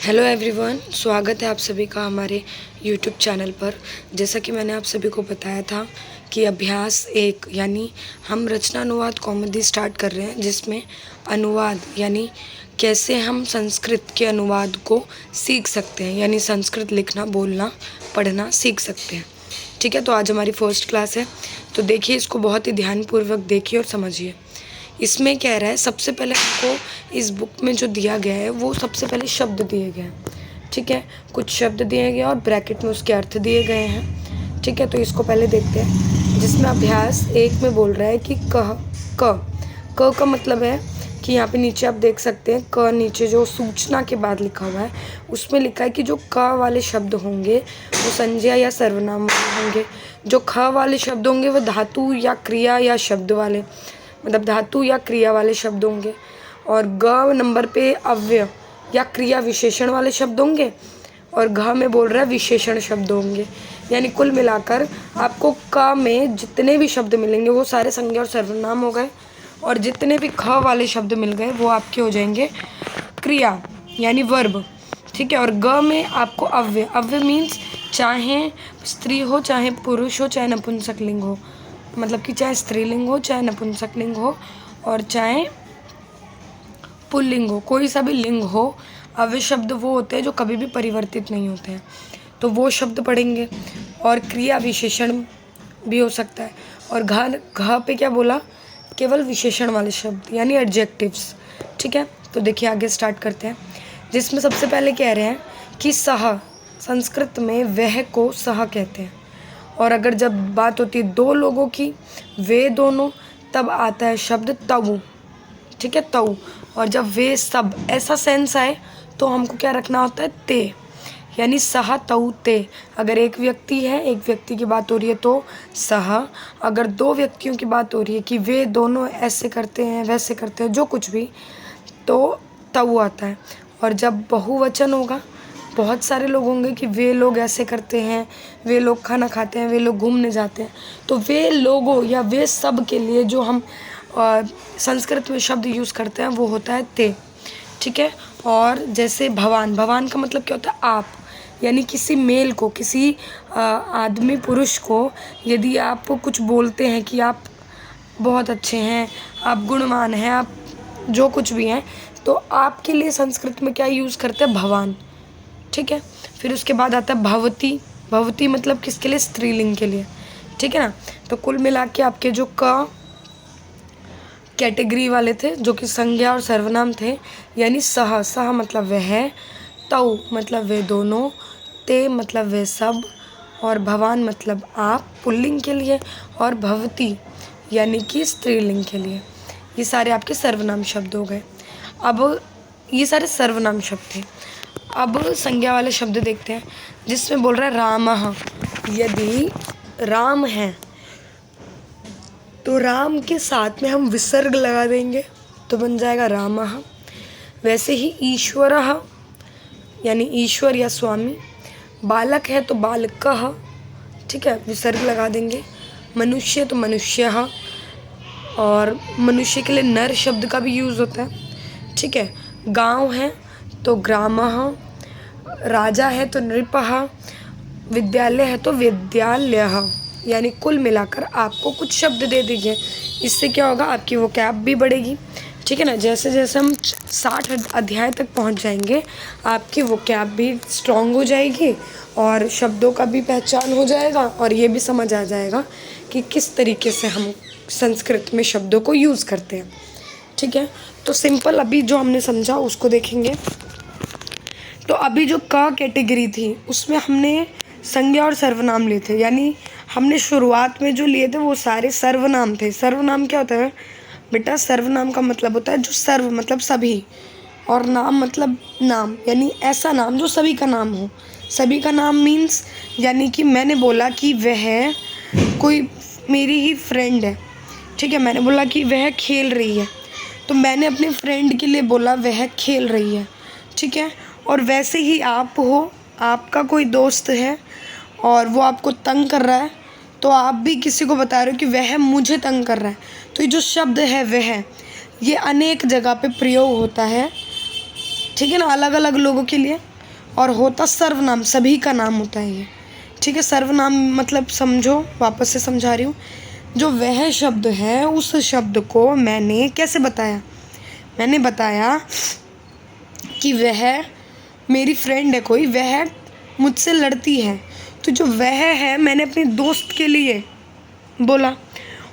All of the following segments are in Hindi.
हेलो एवरीवन, स्वागत है आप सभी का हमारे यूट्यूब चैनल पर। जैसा कि मैंने आप सभी को बताया था कि अभ्यास एक यानी हम रचना अनुवाद कौमुदी स्टार्ट कर रहे हैं, जिसमें अनुवाद यानी कैसे हम संस्कृत के अनुवाद को सीख सकते हैं, यानी संस्कृत लिखना, बोलना, पढ़ना सीख सकते हैं। ठीक है, तो आज हमारी फर्स्ट क्लास है, तो देखिए इसको बहुत ही ध्यानपूर्वक देखिए और समझिए। इसमें कह रहा है, सबसे पहले हमको इस बुक में जो दिया गया है वो सबसे पहले शब्द दिए गए हैं। ठीक है, कुछ शब्द दिए गए और ब्रैकेट में उसके अर्थ दिए गए हैं। ठीक है, तो इसको पहले देखते हैं, जिसमें अभ्यास एक में बोल रहा है कि क का मतलब है कि यहाँ पे नीचे आप देख सकते हैं, क नीचे जो सूचना के बाद लिखा हुआ है उसमें लिखा है कि जो क वाले शब्द होंगे वो संज्ञा या सर्वनाम वाले होंगे, जो ख वाले शब्द होंगे वो धातु या क्रिया या शब्द वाले, मतलब धातु या क्रिया वाले शब्द होंगे, और ग नंबर पे अव्यय या क्रिया विशेषण वाले शब्द होंगे, और घ में बोल रहा है विशेषण शब्द होंगे। यानी कुल मिलाकर आपको क में जितने भी शब्द मिलेंगे वो सारे संज्ञा और सर्वनाम हो गए, और जितने भी ख वाले शब्द मिल गए वो आपके हो जाएंगे क्रिया यानी वर्ब। ठीक है, और ग में आपको अव्यय मीन्स चाहे स्त्री हो, चाहे पुरुष हो, चाहे नपुंसकलिंग हो, मतलब कि चाहे स्त्रीलिंग हो, चाहे नपुंसकलिंग हो, और चाहे पुल्लिंग हो, कोई सा भी लिंग हो। अव्यय शब्द वो होते हैं जो कभी भी परिवर्तित नहीं होते हैं, तो वो शब्द पढ़ेंगे। और क्रिया विशेषण भी हो सकता है। और घ पे क्या बोला, केवल विशेषण वाले शब्द यानी एडजेक्टिव्स। ठीक है, तो देखिए आगे स्टार्ट करते हैं, जिसमें सबसे पहले कह रहे हैं कि सह, संस्कृत में वह को सह कहते हैं। और अगर जब बात होती है दो लोगों की, वे दोनों, तब आता है शब्द तऊ। ठीक है, तऊ। और जब वे सब ऐसा सेंस आए तो हमको क्या रखना होता है, ते, यानी सह तऊ ते। अगर एक व्यक्ति है, एक व्यक्ति की बात हो रही है तो सह, अगर दो व्यक्तियों की बात हो रही है कि वे दोनों ऐसे करते हैं, वैसे करते हैं, जो कुछ भी, तो तऊ आता है। और जब बहुवचन होगा, बहुत सारे लोग होंगे कि वे लोग ऐसे करते हैं, वे लोग खाना खाते हैं, वे लोग घूमने जाते हैं, तो वे लोगों या वे सब के लिए जो हम संस्कृत में शब्द यूज़ करते हैं वो होता है ते। ठीक है, और जैसे भवान, भवान का मतलब क्या होता है, आप, यानी किसी मेल को, किसी आदमी पुरुष को यदि आप कुछ बोलते हैं कि आप बहुत अच्छे हैं, आप गुणवान हैं, आप जो कुछ भी हैं, तो आपके लिए संस्कृत में क्या यूज़ करते हैं, भवान। ठीक है, फिर उसके बाद आता है भवती। भवती मतलब किसके लिए, स्त्रीलिंग के लिए। ठीक है ना, तो कुल मिला के आपके जो क कैटेगरी वाले थे जो कि संज्ञा और सर्वनाम थे, यानी सह, सह मतलब वह, तऊ मतलब वे दोनों, ते मतलब वे सब, और भवान मतलब आप पुल्लिंग के लिए, और भवती यानी कि स्त्रीलिंग के लिए। ये सारे आपके सर्वनाम शब्द हो गए। अब ये सारे सर्वनाम शब्द थे। अब संज्ञा वाले शब्द देखते हैं, जिसमें बोल रहा है रामः। यदि राम है तो राम के साथ में हम विसर्ग लगा देंगे तो बन जाएगा रामः। वैसे ही ईश्वरः यानी ईश्वर या स्वामी, बालक है तो बालकः, ठीक है, विसर्ग लगा देंगे। मनुष्य तो मनुष्यः, और मनुष्य के लिए नर शब्द का भी यूज़ होता है। ठीक है, गांव है तो ग्रामः, राजा है तो नृपः, विद्यालय है तो विद्यालयः। यानी कुल मिलाकर आपको कुछ शब्द दे दीजिए, इससे क्या होगा, आपकी वोकैब भी बढ़ेगी। ठीक है ना, जैसे जैसे हम 60 अध्याय तक पहुंच जाएंगे आपकी वोकैब भी स्ट्रॉन्ग हो जाएगी, और शब्दों का भी पहचान हो जाएगा, और ये भी समझ आ जाएगा कि किस तरीके से हम संस्कृत में शब्दों को यूज़ करते हैं। ठीक है, तो सिंपल अभी जो हमने समझा उसको देखेंगे। तो अभी जो क कैटेगरी थी उसमें हमने संज्ञा और सर्वनाम लिए थे, यानी हमने शुरुआत में जो लिए थे वो सारे सर्वनाम थे। सर्वनाम क्या होता है बेटा, सर्वनाम का मतलब होता है जो सर्व मतलब सभी, और नाम मतलब नाम, यानी ऐसा नाम जो सभी का नाम हो। सभी का नाम मीन्स, यानी कि मैंने बोला कि वह कोई मेरी ही फ्रेंड है। ठीक है, मैंने बोला कि वह खेल रही है, तो मैंने अपने फ्रेंड के लिए बोला वह खेल रही है। ठीक है, और वैसे ही आप हो, आपका कोई दोस्त है और वो आपको तंग कर रहा है, तो आप भी किसी को बता रहे हो कि वह मुझे तंग कर रहा है। तो ये जो शब्द है वह, ये अनेक जगह पे प्रयोग होता है। ठीक है ना, अलग अलग लोगों के लिए। और होता सर्वनाम, सभी का नाम होता है ये, ठीक है। सर्वनाम मतलब समझो, वापस से समझा रही हूँ। जो वह शब्द है उस शब्द को मैंने कैसे बताया, मैंने बताया कि वह मेरी फ्रेंड है कोई, वह मुझसे लड़ती है, तो जो वह है मैंने अपने दोस्त के लिए बोला,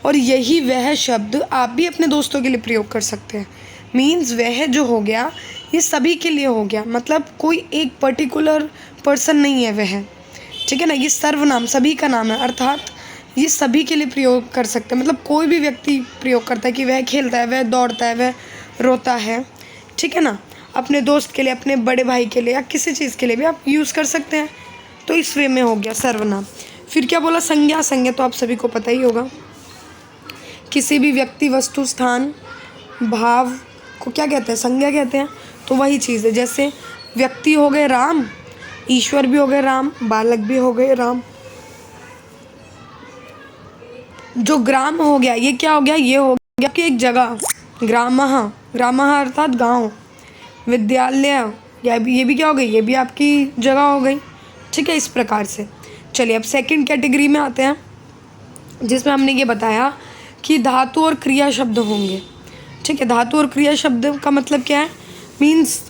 और यही वह शब्द आप भी अपने दोस्तों के लिए प्रयोग कर सकते हैं। मीन्स वह जो हो गया ये सभी के लिए हो गया, मतलब कोई एक पर्टिकुलर पर्सन नहीं है वह, ठीक है ना। ये सर्वनाम सभी का नाम है, अर्थात ये सभी के लिए प्रयोग कर सकते हैं, मतलब कोई भी व्यक्ति प्रयोग करता है कि वह खेलता है, वह दौड़ता है, वह रोता है, ठीक है ना। अपने दोस्त के लिए, अपने बड़े भाई के लिए, या किसी चीज़ के लिए भी आप यूज़ कर सकते हैं। तो इस वे में हो गया सर्वनाम। फिर क्या बोला, संज्ञा। संज्ञा तो आप सभी को पता ही होगा, किसी भी व्यक्ति, वस्तु, स्थान, भाव को क्या कहते हैं, संज्ञा कहते हैं। तो वही चीज़ है, जैसे व्यक्ति हो गए राम, ईश्वर भी हो गए राम, बालक भी हो गए राम। जो ग्राम हो गया ये क्या हो गया, ये हो गया कि एक जगह, ग्रामः, ग्रामः अर्थात गांव। विद्यालय, ये भी क्या हो गई, ये भी आपकी जगह हो गई, ठीक है। इस प्रकार से चलिए अब सेकंड कैटेगरी में आते हैं, जिसमें हमने ये बताया कि धातु और क्रिया शब्द होंगे, ठीक है। धातु और क्रिया शब्द का मतलब क्या है, मीन्स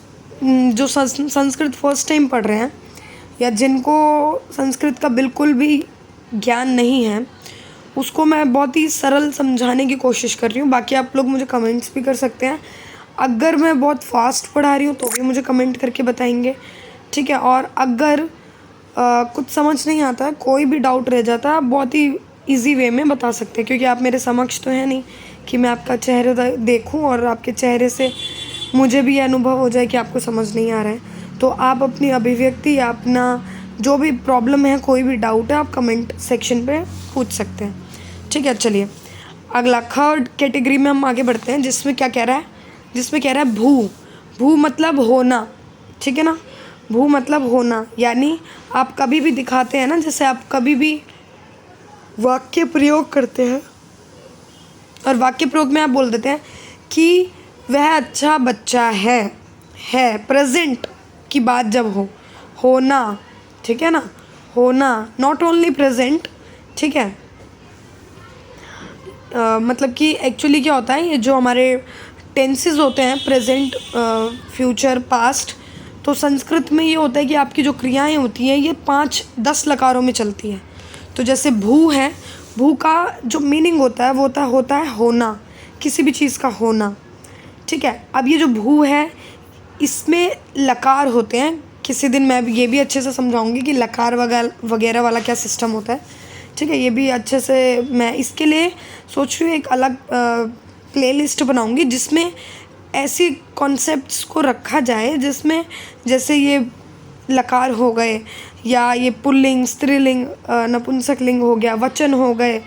जो संस्कृत फर्स्ट टाइम पढ़ रहे हैं या जिनको संस्कृत का बिल्कुल भी ज्ञान नहीं है, उसको मैं बहुत ही सरल समझाने की कोशिश कर रही हूँ। बाकी आप लोग मुझे कमेंट्स भी कर सकते हैं, अगर मैं बहुत फास्ट पढ़ा रही हूँ तो भी मुझे कमेंट करके बताएंगे, ठीक है। और अगर कुछ समझ नहीं आता, कोई भी डाउट रह जाता है, आप बहुत ही इजी वे में बता सकते हैं, क्योंकि आप मेरे समक्ष तो है नहीं कि मैं आपका चेहरा देखूं और आपके चेहरे से मुझे भी अनुभव हो जाए कि आपको समझ नहीं आ रहा है। तो आप अपनी अभिव्यक्ति या अपना जो भी प्रॉब्लम है, कोई भी डाउट है, आप कमेंट सेक्शन पे पूछ सकते हैं, ठीक है। चलिए अगला थर्ड कैटेगरी में हम आगे बढ़ते हैं, जिसमें क्या कह रहा है, जिसमें कह रहा है भू। भू मतलब होना, ठीक है ना। भू मतलब होना, यानी आप कभी भी दिखाते हैं ना, जैसे आप कभी भी वाक्य प्रयोग करते हैं और वाक्य प्रयोग में आप बोल देते हैं कि वह अच्छा बच्चा है प्रेजेंट की बात जब हो, होना, ठीक है ना, होना, नॉट ओनली प्रेजेंट, ठीक है। मतलब कि एक्चुअली क्या होता है, ये जो हमारे टेंसेस होते हैं, प्रेजेंट, फ्यूचर, पास्ट, तो संस्कृत में ये होता है कि आपकी जो क्रियाएं होती हैं ये 5-10 लकारों में चलती हैं। तो जैसे भू है, भू का जो मीनिंग होता है वो होता है होना, किसी भी चीज़ का होना, ठीक है। अब ये जो भू है इसमें लकार होते हैं, किसी दिन मैं ये भी अच्छे से समझाऊंगी कि लकार वगैरह वाला क्या सिस्टम होता है, ठीक है। ये भी अच्छे से मैं इसके लिए सोच रही हूँ एक अलग प्लेलिस्ट बनाऊंगी, जिसमें ऐसी कॉन्सेप्ट्स को रखा जाए जिसमें जैसे ये लकार हो गए, या ये पुल्लिंग, स्त्रीलिंग, नपुंसकलिंग हो गया, वचन हो गए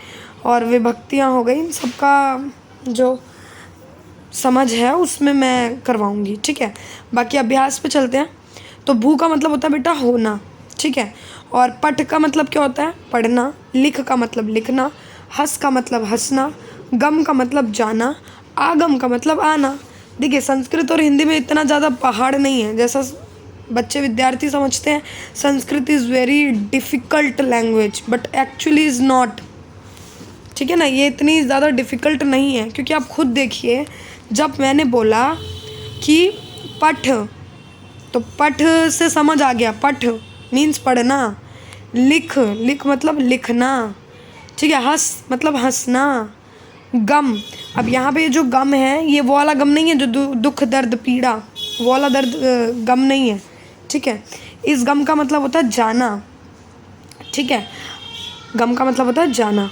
और विभक्तियाँ हो गई, इन सबका जो समझ है उसमें मैं करवाऊंगी, ठीक है। बाकी अभ्यास पे चलते हैं। तो भू का मतलब होता है बेटा होना, ठीक है। और पठ का मतलब क्या होता है, पढ़ना। लिख का मतलब लिखना। हस का मतलब हंसना। गम का मतलब जाना। आगम का मतलब आना। देखिए संस्कृत और हिंदी में इतना ज़्यादा पहाड़ नहीं है जैसा बच्चे विद्यार्थी समझते हैं। Sanskrit is very difficult language but actually is not, ठीक है ना। ये इतनी ज़्यादा डिफ़िकल्ट नहीं है, क्योंकि आप खुद देखिए, जब मैंने बोला कि पठ, तो पठ से समझ आ गया, पठ मीन्स पढ़ना। लिख, लिख मतलब लिखना, ठीक है। हंस मतलब हंसना। गम, अब यहाँ पे जो गम है ये वो वाला गम नहीं है जो दुख, दर्द, पीड़ा, वो वाला दर्द गम नहीं है, ठीक है। इस गम का मतलब होता है जाना, ठीक है। गम का मतलब होता है जाना।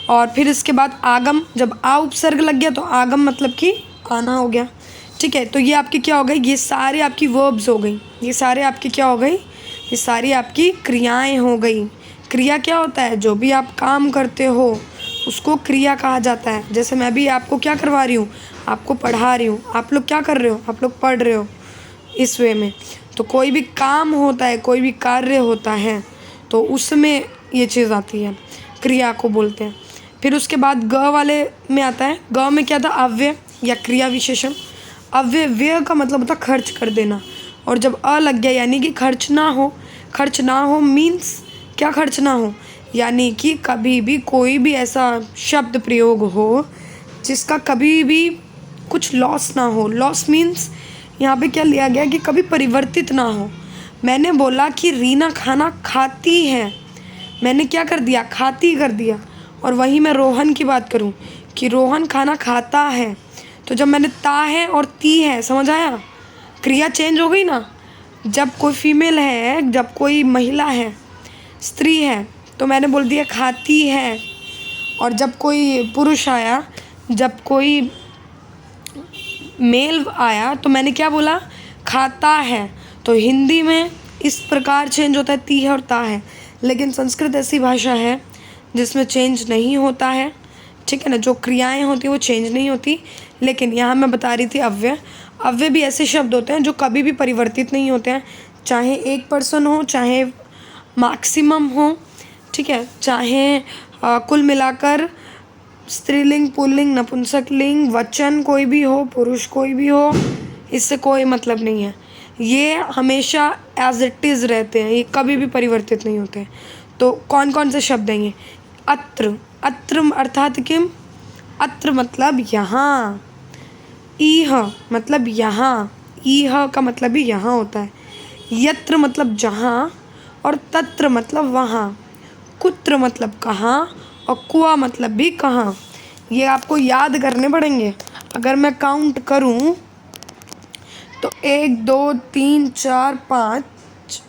और फिर इसके बाद आगम, जब आ उपसर्ग लग गया तो आगम मतलब कि आना हो गया, ठीक है। तो ये आपकी क्या हो गई, ये सारे आपकी वर्ब्स हो गई, ये सारे आपकी क्या हो गई, ये सारी आपकी क्रियाएं हो गई। क्रिया क्या होता है, जो भी आप काम करते हो उसको क्रिया कहा जाता है। जैसे मैं भी आपको क्या करवा रही हूँ, आपको पढ़ा रही हूँ, आप लोग क्या कर रहे हो, आप लोग पढ़ रहे हो, इस वे में। तो कोई भी काम होता है, कोई भी कार्य होता है, तो उसमें ये चीज़ आती है, क्रिया को बोलते हैं। फिर उसके बाद ग वाले में आता है। ग में क्या था, अव्यय या क्रिया विशेषण। अव्यय, व्यय का मतलब होता है खर्च कर देना, और जब अ लग गया यानी कि खर्च ना हो। खर्च ना हो मीन्स क्या, खर्च ना हो यानी कि कभी भी कोई भी ऐसा शब्द प्रयोग हो जिसका कभी भी कुछ लॉस ना हो। लॉस मीन्स यहाँ पे क्या लिया गया कि कभी परिवर्तित ना हो। मैंने बोला कि रीना खाना खाती है, मैंने क्या कर दिया, खाती कर दिया। और वहीं मैं रोहन की बात करूं कि रोहन खाना खाता है, तो जब मैंने ता है और ती है, समझ आया, क्रिया चेंज हो गई ना। जब कोई फीमेल है, जब कोई महिला है, स्त्री है, तो मैंने बोल दिया खाती है। और जब कोई पुरुष आया, जब कोई मेल आया, तो मैंने क्या बोला, खाता है। तो हिंदी में इस प्रकार चेंज होता है, ती है और ता है। लेकिन संस्कृत ऐसी भाषा है जिसमें चेंज नहीं होता है, ठीक है ना। जो क्रियाएं होती हैं वो चेंज नहीं होती। लेकिन यहाँ मैं बता रही थी अव्यय। अव्यय भी ऐसे शब्द होते हैं जो कभी भी परिवर्तित नहीं होते हैं, चाहे एक पर्सन हो, चाहे मैक्सिमम हो, ठीक है, चाहे कुल मिलाकर स्त्रीलिंग, पुल्लिंग, नपुंसकलिंग, वचन कोई भी हो, पुरुष कोई भी हो, इससे कोई मतलब नहीं है। ये हमेशा एज इट इज़ रहते हैं, ये कभी भी परिवर्तित नहीं होते हैं। तो कौन कौन से शब्द हैं ये, अत्र, अत्र अर्थात किम, अत्र मतलब यहाँ, ईह मतलब यहाँ, ईह का मतलब भी यहाँ होता है, यत्र मतलब जहाँ, और तत्र मतलब वहाँ, कुत्र मतलब कहाँ, और कुआ मतलब भी कहाँ। ये आपको याद करने पड़ेंगे। अगर मैं काउंट करूँ तो 1 2 3 4 5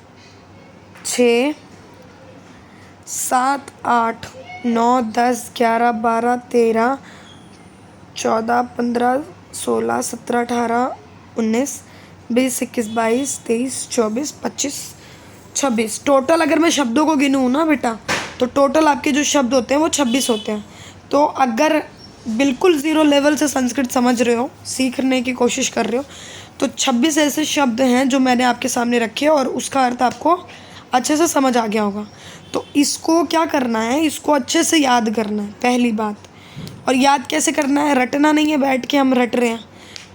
6 7 8 9 10 11 12 13 14 15 16 17 18 19 20 21 22 23 24 25 26। टोटल अगर मैं शब्दों को गिनूँ ना बेटा, तो टोटल आपके जो शब्द होते हैं वो 26 होते हैं। तो अगर बिल्कुल ज़ीरो लेवल से संस्कृत समझ रहे हो, सीखने की कोशिश कर रहे हो, तो 26 ऐसे शब्द हैं जो मैंने आपके सामने रखे और उसका अर्थ आपको अच्छे से समझ आ गया होगा। तो इसको क्या करना है, इसको अच्छे से याद करना है, पहली बात। और याद कैसे करना है, रटना नहीं है, बैठ के हम रट रहे हैं।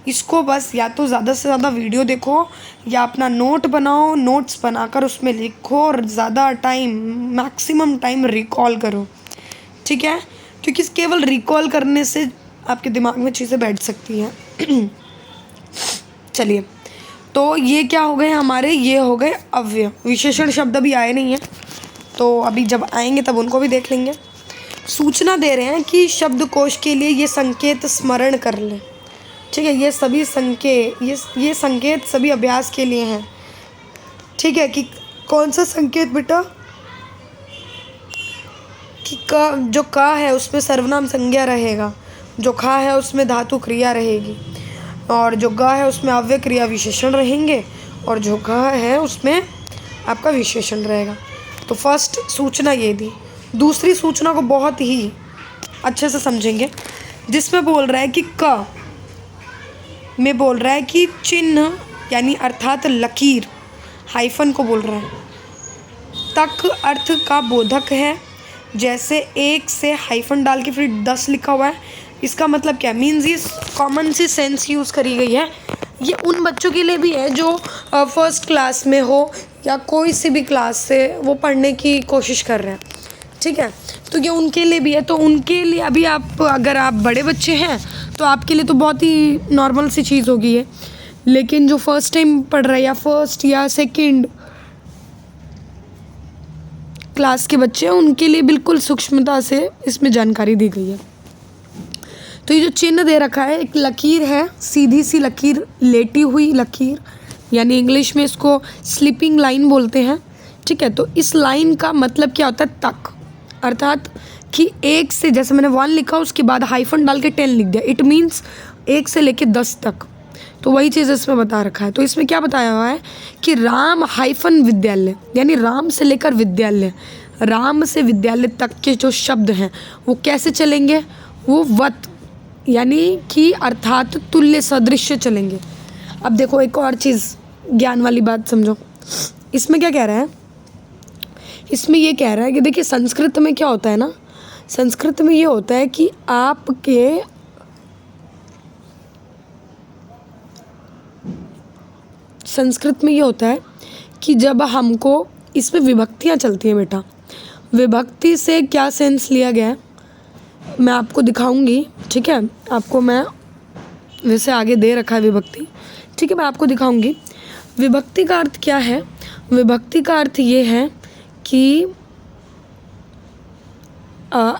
इसको बस या तो ज़्यादा से ज़्यादा वीडियो देखो या अपना नोट बनाओ, नोट्स बनाकर उसमें लिखो और ज़्यादा टाइम, मैक्सिमम टाइम रिकॉल करो, ठीक है। क्योंकि केवल रिकॉल करने से आपके दिमाग में चीज़ें बैठ सकती हैं। चलिए, तो ये क्या हो गए हमारे, ये हो गए अव्यय। विशेषण शब्द अभी आए नहीं हैं, तो अभी जब आएंगे तब उनको भी देख लेंगे। सूचना दे रहे हैं कि शब्दकोश के लिए ये संकेत स्मरण कर लें, ठीक है। ये सभी संकेत, ये संकेत सभी अभ्यास के लिए हैं, ठीक है। कि कौन सा संकेत बेटा, कि का, जो का है उसमें सर्वनाम संज्ञा रहेगा, जो खा है उसमें धातु क्रिया रहेगी, और जो गा है उसमें अव्यय क्रिया विशेषण रहेंगे, और जो घा है उसमें आपका विशेषण रहेगा। तो फर्स्ट सूचना ये दी। दूसरी सूचना को बहुत ही अच्छे से समझेंगे, जिसमें बोल रहा है कि क में बोल रहा है कि चिन्ह यानी अर्थात लकीर, हाइफन को बोल रहा है। तक अर्थ का बोधक है, जैसे 1 से हाइफन डाल के फिर 10 लिखा हुआ है। इसका मतलब क्या, मीन्स ये कॉमन सी सेंस यूज़ करी गई है। ये उन बच्चों के लिए भी है जो फर्स्ट क्लास में हो या कोई सी भी क्लास से वो पढ़ने की कोशिश कर रहे हैं, ठीक है। तो ये उनके लिए भी है। तो उनके लिए अभी आप, अगर आप बड़े बच्चे हैं तो आपके लिए तो बहुत ही नॉर्मल सी चीज़ होगी ये, लेकिन जो फर्स्ट टाइम पढ़ रहा है या फर्स्ट या सेकंड क्लास के बच्चे हैं, उनके लिए बिल्कुल सूक्ष्मता से इसमें जानकारी दी गई है। तो ये जो चिन्ह दे रखा है, एक लकीर है, सीधी सी लकीर, लेटी हुई लकीर, यानी इंग्लिश में इसको स्लीपिंग लाइन बोलते हैं, ठीक है। तो इस लाइन का मतलब क्या होता है, तक, अर्थात कि 1 से, जैसे मैंने 1 लिखा उसके बाद हाइफन डाल के 10 लिख दिया, इट मीन्स 1 से लेके 10 तक। तो वही चीज़ इसमें बता रखा है। तो इसमें क्या बताया हुआ है कि राम हाइफन विद्यालय, यानी राम से लेकर विद्यालय, राम से विद्यालय तक के जो शब्द हैं वो कैसे चलेंगे, वो वत यानी कि अर्थात तुल्य सदृश्य चलेंगे। अब देखो एक और चीज़ ज्ञान वाली बात समझो, इसमें क्या कह रहा है, इसमें ये कह रहा है कि देखिए संस्कृत में क्या होता है ना, संस्कृत में ये होता है कि आपके संस्कृत में ये होता है कि जब हमको इसमें विभक्तियाँ चलती हैं बेटा, विभक्ति से क्या सेंस लिया गया है मैं आपको दिखाऊंगी, ठीक है। आपको मैं वैसे आगे दे रखा है विभक्ति, ठीक है, मैं आपको दिखाऊंगी। विभक्ति का अर्थ क्या है? विभक्ति का अर्थ ये है कि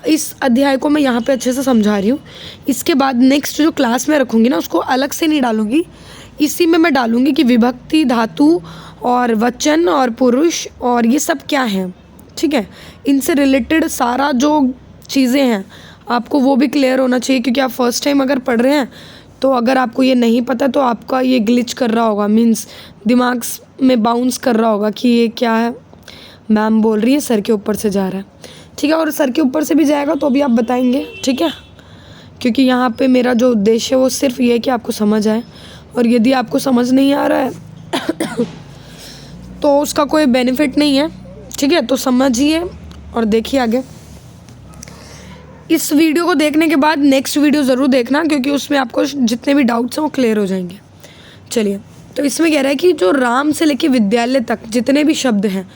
इस अध्याय को मैं यहाँ पे अच्छे से समझा रही हूँ। इसके बाद नेक्स्ट जो क्लास में रखूँगी ना उसको अलग से नहीं डालूँगी, इसी में मैं डालूँगी कि विभक्ति, धातु और वचन और पुरुष और ये सब क्या है, ठीक है। इनसे रिलेटेड सारा जो चीज़ें हैं आपको वो भी क्लियर होना चाहिए, क्योंकि आप फर्स्ट टाइम अगर पढ़ रहे हैं तो अगर आपको ये नहीं पता तो आपका ये ग्लिच कर रहा होगा, मीन्स दिमाग में बाउंस कर रहा होगा कि ये क्या है, मैम बोल रही है सर के ऊपर से जा रहा है, ठीक है। और सर के ऊपर से भी जाएगा तो भी आप बताएंगे, ठीक है, क्योंकि यहाँ पे मेरा जो उद्देश्य है वो सिर्फ ये है कि आपको समझ आए। और यदि आपको समझ नहीं आ रहा है तो उसका कोई बेनिफिट नहीं है, ठीक है। तो समझिए और देखिए आगे। इस वीडियो को देखने के बाद नेक्स्ट वीडियो ज़रूर देखना, क्योंकि उसमें आपको जितने भी डाउट्स हैं वो क्लियर हो जाएंगे। चलिए, तो इसमें कह रहा है कि जो राम से लेके विद्यालय तक जितने भी शब्द हैं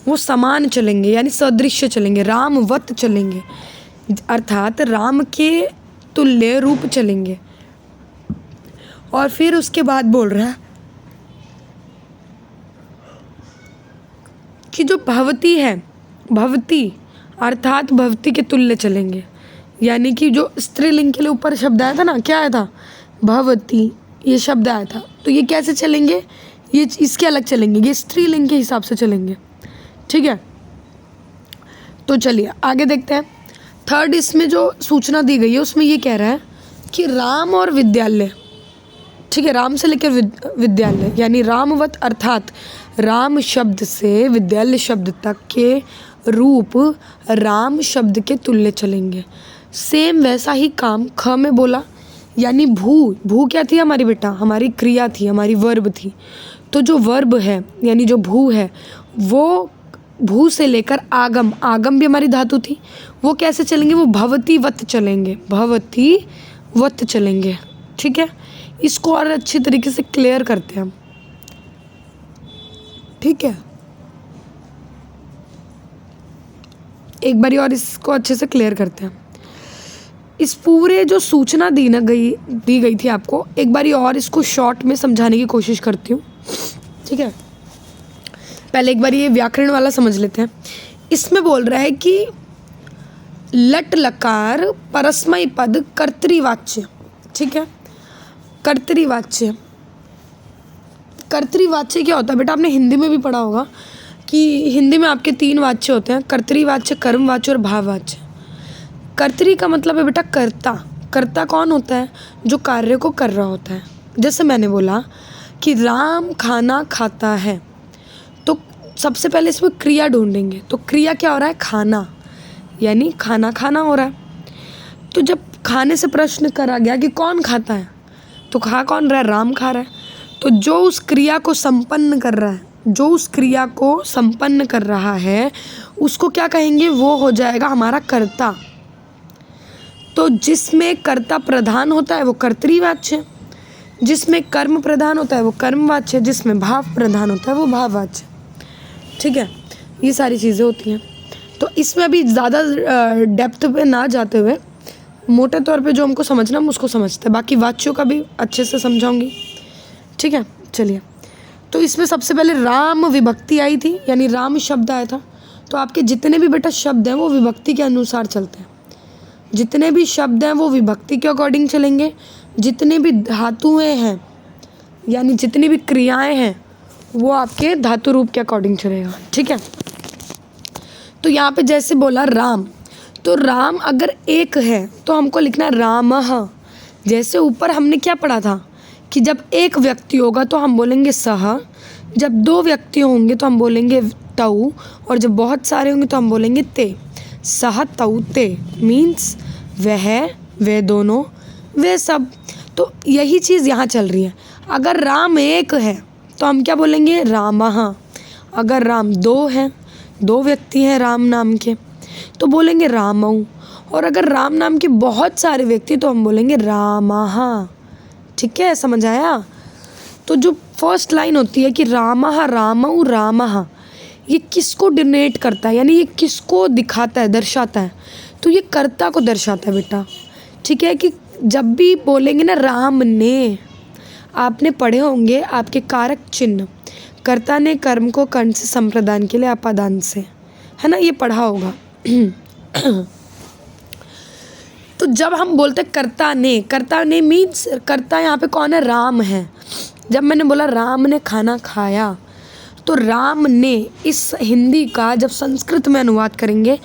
वो समान चलेंगे, यानी सदृश्य चलेंगे, रामवत चलेंगे, अर्थात राम के तुल्य रूप चलेंगे। और फिर उसके बाद बोल रहा है कि जो भवती है, भवती अर्थात भवती के तुल्य चलेंगे, यानी कि जो स्त्रीलिंग के लिए ऊपर शब्द आया था ना, क्या आया था, भवती, ये शब्द आया था, तो ये कैसे चलेंगे, ये इसके अलग चलेंगे, ये स्त्रीलिंग के हिसाब से चलेंगे, ठीक है। तो चलिए आगे देखते हैं। थर्ड इसमें जो सूचना दी गई है उसमें ये कह रहा है कि राम और विद्यालय, ठीक है, राम से लेकर विद्यालय यानी रामवत, अर्थात राम शब्द से विद्यालय शब्द तक के रूप राम शब्द के तुल्य चलेंगे। सेम वैसा ही काम ख में बोला, यानी भू, भू क्या थी हमारी बेटा, हमारी क्रिया थी, हमारी वर्ब थी। तो जो वर्ब है यानी जो भू है वो भू से लेकर आगम, आगम भी हमारी धातु थी, वो कैसे चलेंगे, वो भवती वत चलेंगे, भवती वत चलेंगे, ठीक है। इसको और अच्छी तरीके से क्लियर करते हैं हम, ठीक है, एक बारी और इसको अच्छे से क्लियर करते हैं। इस पूरे जो सूचना दी गई थी आपको, एक बारी और इसको शॉर्ट में समझाने की कोशिश करती हूँ, ठीक है। पहले एक बार ये व्याकरण वाला समझ लेते हैं। इसमें बोल रहा है कि लट लकार परस्मय पद कर्तृवाच्य, ठीक है। कर्तृवाच्य, कर्तृवाच्य क्या होता है बेटा, आपने हिंदी में भी पढ़ा होगा कि हिंदी में आपके 3 वाच्य होते हैं, कर्तृवाच्य, कर्मवाच्य और भाववाच्य। कर्तृ का मतलब है बेटा कर्ता। कर्ता कौन होता है, जो कार्य को कर रहा होता है। जैसे मैंने बोला कि राम खाना खाता है, तो सबसे पहले इसमें क्रिया ढूंढेंगे, तो क्रिया क्या हो रहा है, खाना, यानी खाना खाना हो रहा है। तो जब खाने से प्रश्न करा गया कि कौन खाता है, तो खा कौन रहा है, राम खा रहा है। तो जो उस क्रिया को संपन्न कर रहा है, जो उस क्रिया को संपन्न कर रहा है उसको क्या कहेंगे, वो हो जाएगा हमारा कर्ता। तो जिसमें कर्ता प्रधान होता है वो कर्तृवाच्य, जिसमें कर्म प्रधान होता है वो कर्मवाच्य, जिसमें भाव प्रधान होता है वो भाववाच्य, ठीक है। ये सारी चीज़ें होती हैं। तो इसमें अभी ज़्यादा डेप्थ पे ना जाते हुए मोटे तौर पे जो हमको समझना हम उसको समझते हैं, बाकी वाच्यों का भी अच्छे से समझाऊंगी, ठीक है। चलिए, तो इसमें सबसे पहले राम विभक्ति आई थी, यानी राम शब्द आया था। तो आपके जितने भी बेटा शब्द हैं वो विभक्ति के अनुसार चलते हैं, जितने भी शब्द हैं वो विभक्ति के अकॉर्डिंग चलेंगे, जितने भी धातुएं हैं यानी जितनी भी क्रियाएं हैं वो आपके धातु रूप के अकॉर्डिंग चलेगा, ठीक है। तो यहाँ पे जैसे बोला राम, तो राम अगर एक है तो हमको लिखना है रामः। जैसे ऊपर हमने क्या पढ़ा था कि जब एक व्यक्ति होगा तो हम बोलेंगे सह, जब 2 व्यक्ति होंगे तो हम बोलेंगे तौ, और जब बहुत सारे होंगे तो हम बोलेंगे ते। सह तौ ते मीन्स वह, वे दोनों, वे सब। तो यही चीज़ यहाँ चल रही है। अगर राम एक है तो हम क्या बोलेंगे, रामः। अगर राम 2 हैं, 2 व्यक्ति हैं राम नाम के, तो बोलेंगे रामौ। और अगर राम नाम के बहुत सारे व्यक्ति तो हम बोलेंगे रामः, ठीक है, समझ आया। तो जो फर्स्ट लाइन होती है कि रामः रामौ रामः, ये किसको डिनोट करता है, यानी ये किसको दिखाता है, दर्शाता है, तो ये कर्ता को दर्शाता है बेटा। ठीक है, कि जब भी बोलेंगे ना राम ने, आपने पढ़े होंगे आपके कारक चिन्ह, कर्ता ने कर्म को कर्ण से संप्रदान के लिए अपादान से, है ना, ये पढ़ा होगा। तो जब हम बोलते कर्ता ने मीन्स कर्ता यहाँ पे कौन है, राम है। जब मैंने बोला राम ने खाना खाया, तो राम ने इस हिंदी का जब संस्कृत में अनुवाद करेंगे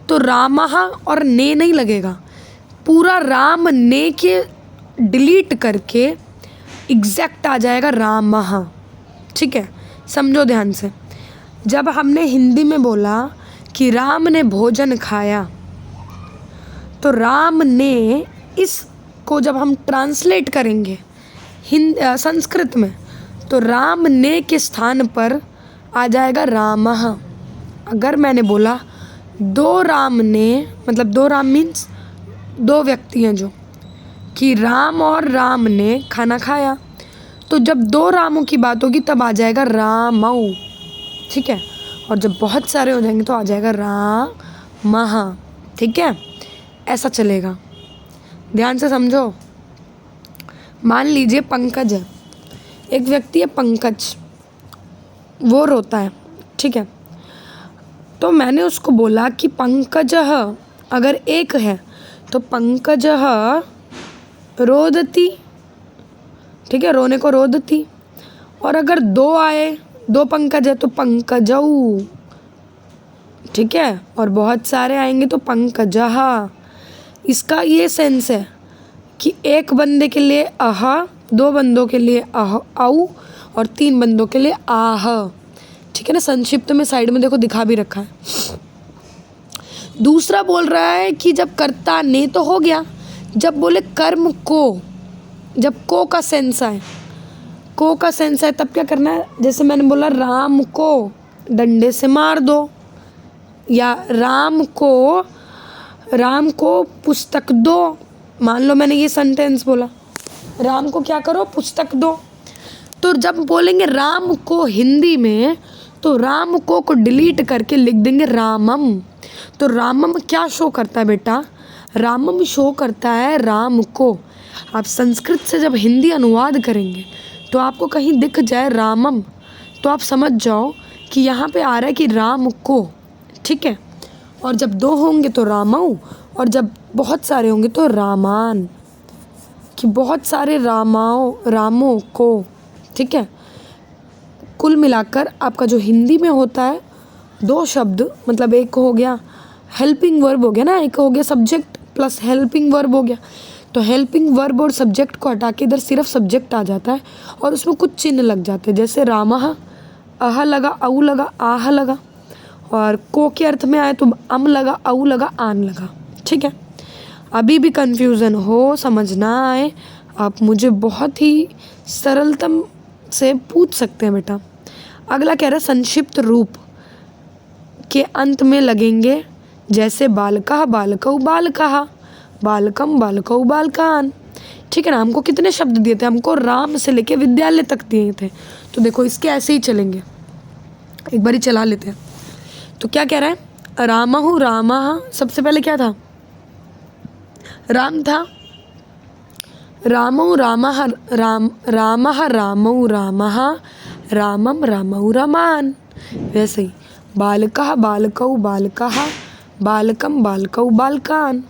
तो रामः और ने नहीं लगेगा, पूरा राम ने के डिलीट करके एग्जैक्ट आ जाएगा रामः। ठीक है, समझो ध्यान से। जब हमने हिंदी में बोला कि राम ने भोजन खाया, तो राम ने इसको जब हम ट्रांसलेट करेंगे संस्कृत में, तो राम ने के स्थान पर आ जाएगा रामः। अगर मैंने बोला दो राम ने, मतलब दो राम मीन्स दो व्यक्ति हैं जो, कि राम और राम ने खाना खाया, तो जब दो रामों की बात होगी तब आ जाएगा रामौ। ठीक है, और जब बहुत सारे हो जाएंगे तो आ जाएगा रामः। ठीक है, ऐसा चलेगा, ध्यान से समझो। मान लीजिए पंकज है, एक व्यक्ति है पंकज, वो रोता है। ठीक है, तो मैंने उसको बोला कि पंकजः अगर एक है तो पंकजः रोदती। ठीक है, रोने को रोदती। और अगर दो आए, दो पंकज है तो पंकजौ। ठीक है, और बहुत सारे आएंगे तो पंकजः। इसका ये सेंस है कि एक बंदे के लिए अह, दो बंदों के लिए अह औ, और तीन बंदों के लिए आह। ठीक है ना, संक्षिप्त में साइड में देखो दिखा भी रखा है। दूसरा बोल रहा है कि जब कर्ता ने तो हो गया, जब बोले कर्म को, जब को का सेंस आए, को का सेंस आए तब क्या करना है। जैसे मैंने बोला राम को डंडे से मार दो, या राम को पुस्तक दो। मान लो मैंने ये सेंटेंस बोला, राम को क्या करो, पुस्तक दो। तो जब बोलेंगे राम को हिंदी में, तो राम को डिलीट करके लिख देंगे रामम। तो रामम क्या शो करता है बेटा, रामम शो करता है राम को। आप संस्कृत से जब हिंदी अनुवाद करेंगे तो आपको कहीं दिख जाए रामम, तो आप समझ जाओ कि यहाँ पे आ रहा है कि राम को। ठीक है, और जब दो होंगे तो रामौ, और जब बहुत सारे होंगे तो रामान, कि बहुत सारे रामों को। ठीक है, कुल मिलाकर आपका जो हिंदी में होता है दो शब्द, मतलब एक हो गया हेल्पिंग वर्ब हो गया ना, एक हो गया सब्जेक्ट प्लस हेल्पिंग वर्ब हो गया। तो हेल्पिंग वर्ब और सब्जेक्ट को हटा के इधर सिर्फ सब्जेक्ट आ जाता है, और उसमें कुछ चिन्ह लग जाते हैं। जैसे रामः, अह लगा, औ लगा, आह लगा, और को के अर्थ में आए तो अम लगा, औ लगा, आन लगा। ठीक है, अभी भी कन्फ्यूज़न हो, समझ ना आए, आप मुझे बहुत ही सरलतम से पूछ सकते हैं बेटा। अगला कह रहा है संक्षिप्त रूप के अंत में लगेंगे, जैसे बालकः बालकौ बालकः, बालकम बालकौ बालकान। ठीक है ना, हमको कितने शब्द दिए थे, हमको राम से लेके विद्यालय तक दिए थे। तो देखो इसके ऐसे ही चलेंगे, एक बारी चला लेते हैं। तो क्या कह रहा है, रामहु रामः, सबसे पहले क्या था, राम था। रामौ रामः रामः रामौ रामः, रामम रामौ रामान। वैसे ही बालकः बालकौ बालकः, बालकम बालकौ बालकान।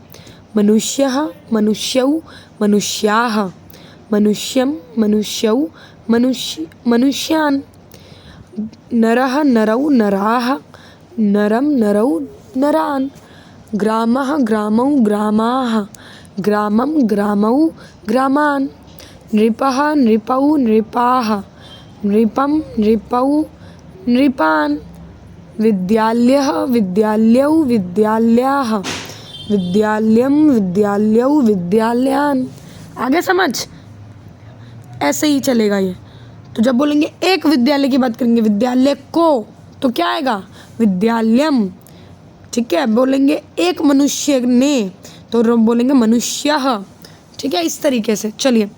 मनुष्यः मनुष्यौ मनुष्याः, मनुष्यं मनुष्यौ मनुष्यान्। नरः नरौ नराः, नरम नरौ नरान्। ग्रामः ग्रामौ ग्रामाः, ग्रामं ग्रामौ ग्रामान्। नृपः नृपौ नृपाः, नृपं नृपौ नृपान्। विद्यालयः विद्यालयौ विद्यालयाः, विद्यालयं विद्यालयौ विद्यालयान्। आगे समझ, ऐसे ही चलेगा ये। तो जब बोलेंगे एक विद्यालय की बात करेंगे, विद्यालय को, तो क्या आएगा, विद्यालयम। ठीक है, बोलेंगे एक मनुष्य ने, तो बोलेंगे मनुष्यः। ठीक है, इस तरीके से। चलिए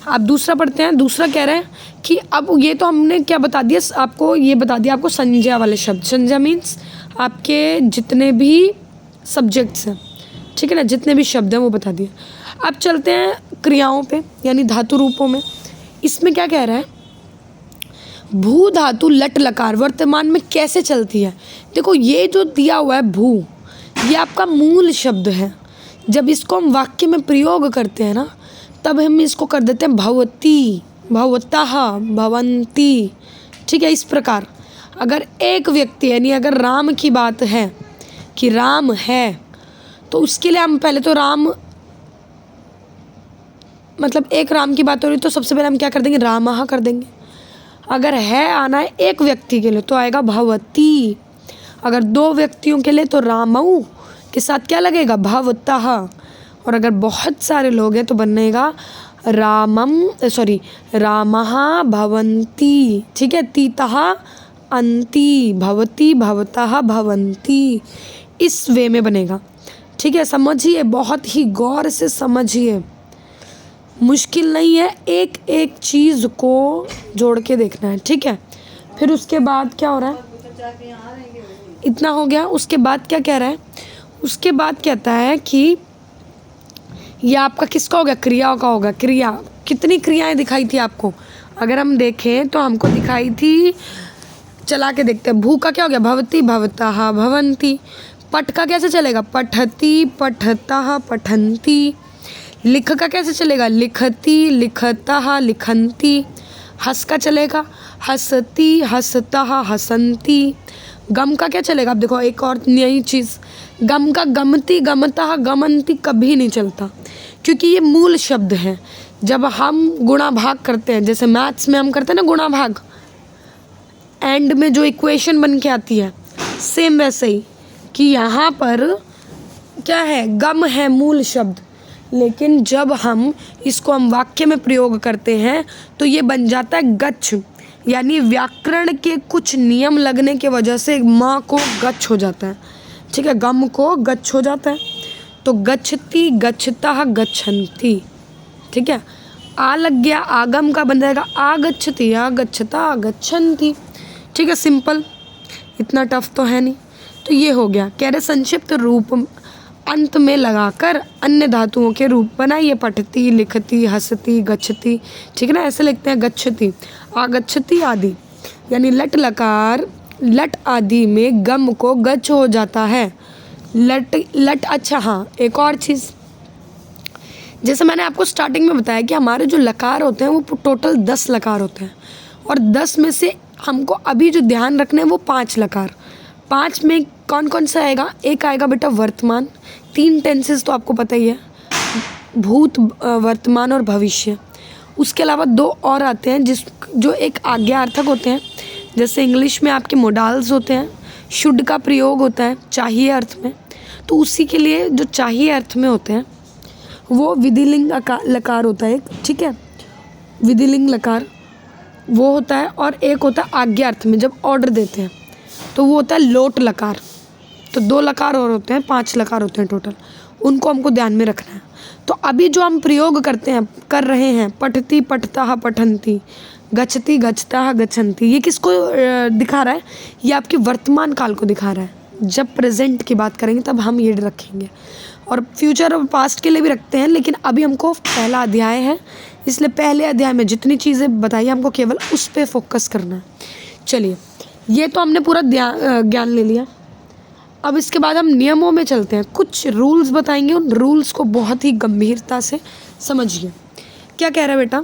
अब दूसरा पढ़ते हैं। दूसरा कह रहे हैं कि अब ये तो हमने क्या बता दिया आपको, ये बता दिया आपको संज्ञा वाले शब्द। संज्ञा मीन्स आपके जितने भी सब्जेक्ट्स हैं, ठीक है ना, जितने भी शब्द हैं वो बता दिए। अब चलते हैं क्रियाओं पे, यानी धातु रूपों में। इसमें क्या कह रहा है, भू धातु लट लकार वर्तमान में कैसे चलती है। देखो ये जो दिया हुआ है भू, ये आपका मूल शब्द है। जब इसको हम वाक्य में प्रयोग करते हैं ना, तब हम इसको कर देते हैं भवती, भवतः, भवंती, ठीक है। इस प्रकार अगर एक व्यक्ति यानी अगर राम की बात है कि राम है, तो उसके लिए हम पहले तो राम मतलब एक राम की बात हो रही तो सबसे पहले हम क्या कर देंगे, रामः कर देंगे। अगर है आना है एक व्यक्ति के लिए तो आएगा भवती। अगर दो व्यक्तियों के लिए तो रामऊ के साथ क्या लगेगा, भवतः। और अगर बहुत सारे लोग हैं तो बनेगा रामः भवन्ति, ठीक है। तीतः अंति, भवती भवतः भवन्ति, इस वे में बनेगा, ठीक है। समझिए, बहुत ही गौर से समझिए, मुश्किल नहीं है, एक एक चीज़ को जोड़ के देखना है, ठीक है। फिर उसके बाद क्या हो रहा है, इतना हो गया। उसके बाद क्या कह रहा है, उसके बाद कहता है कि यह आपका किसका हो गया, क्रियाओं का होगा। क्रिया, कितनी क्रियाएं दिखाई थी आपको, अगर हम देखें तो हमको दिखाई थी, चला के देखते हैं। भू का क्या हो गया, भवती भवतः भवन्ति। पठ का कैसे चलेगा, पठति पठतः पठन्ति। लिख का कैसे चलेगा, लिखति लिखतः लिखन्ति। हस का चलेगा, हसती हसतः हसन्ति। गम का क्या चलेगा, अब देखो एक और नई चीज़, गम का गमती गमतः गमन्ति कभी नहीं चलता, क्योंकि ये मूल शब्द है। जब हम गुणा भाग करते हैं, जैसे मैथ्स में हम करते हैं ना गुणा भाग, एंड में जो इक्वेशन बन के आती है, सेम वैसे ही कि यहाँ पर क्या है, गम है मूल शब्द, लेकिन जब हम इसको हम वाक्य में प्रयोग करते हैं तो ये बन जाता है गच्छ, यानी व्याकरण के कुछ नियम लगने के वजह से म को गच्छ हो जाता है, ठीक है, गम को गच्छ हो जाता है। तो गच्छति गच्छतः गच्छन्ति, ठीक है। आ लग गया, आगम का बन जाएगा आगच्छति आगच्छता गच्छन्ति, ठीक है, सिंपल, इतना टफ तो है नहीं। तो ये हो गया। कह रहे संक्षिप्त रूप अंत में लगाकर अन्य धातुओं के रूप बनाइए, पठती लिखती हसती गच्छति, ठीक है ना, ऐसे लिखते हैं गच्छति आगच्छति आदि, यानी लट लकार लट आदि में गम को गच्छ हो जाता है। लट अच्छा, हाँ एक और चीज़, जैसे मैंने आपको स्टार्टिंग में बताया कि हमारे जो लकार होते हैं वो टोटल 10 लकार होते हैं, और 10 में से हमको अभी जो ध्यान रखना है वो 5 लकार। 5 में कौन कौन सा आएगा, एक आएगा बेटा वर्तमान, 3 टेंसेस तो आपको पता ही है, भूत वर्तमान और भविष्य। उसके अलावा 2 और आते हैं जो एक आज्ञार्थक होते हैं, जैसे इंग्लिश में आपके मोडाल्स होते हैं, शुड का प्रयोग होता है चाहिए अर्थ में, तो उसी के लिए जो चाहिए अर्थ में होते हैं वो विधिलिंग लकार होता है एक, ठीक है, विधिलिंग लकार वो होता है। और एक होता है आज्ञा अर्थ में, जब ऑर्डर देते हैं तो वो होता है लोट लकार। तो 2 लकार और होते हैं, 5 लकार होते हैं टोटल, उनको हमको ध्यान में रखना है। तो अभी जो हम प्रयोग कर रहे हैं, पठती पठतः पठन्ति, गच्छति गच्छतः गच्छन्ति, ये किसको दिखा रहा है, ये आपके वर्तमान काल को दिखा रहा है। जब प्रेजेंट की बात करेंगे तब हम ये रखेंगे, और फ्यूचर और पास्ट के लिए भी रखते हैं, लेकिन अभी हमको पहला अध्याय है, इसलिए पहले अध्याय में जितनी चीज़ें बताई हमको केवल उस पर फोकस करना है। चलिए, ये तो हमने पूरा ज्ञान ले लिया। अब इसके बाद हम नियमों में चलते हैं, कुछ रूल्स बताएंगे, उन रूल्स को बहुत ही गंभीरता से समझिए। क्या कह रहा है बेटा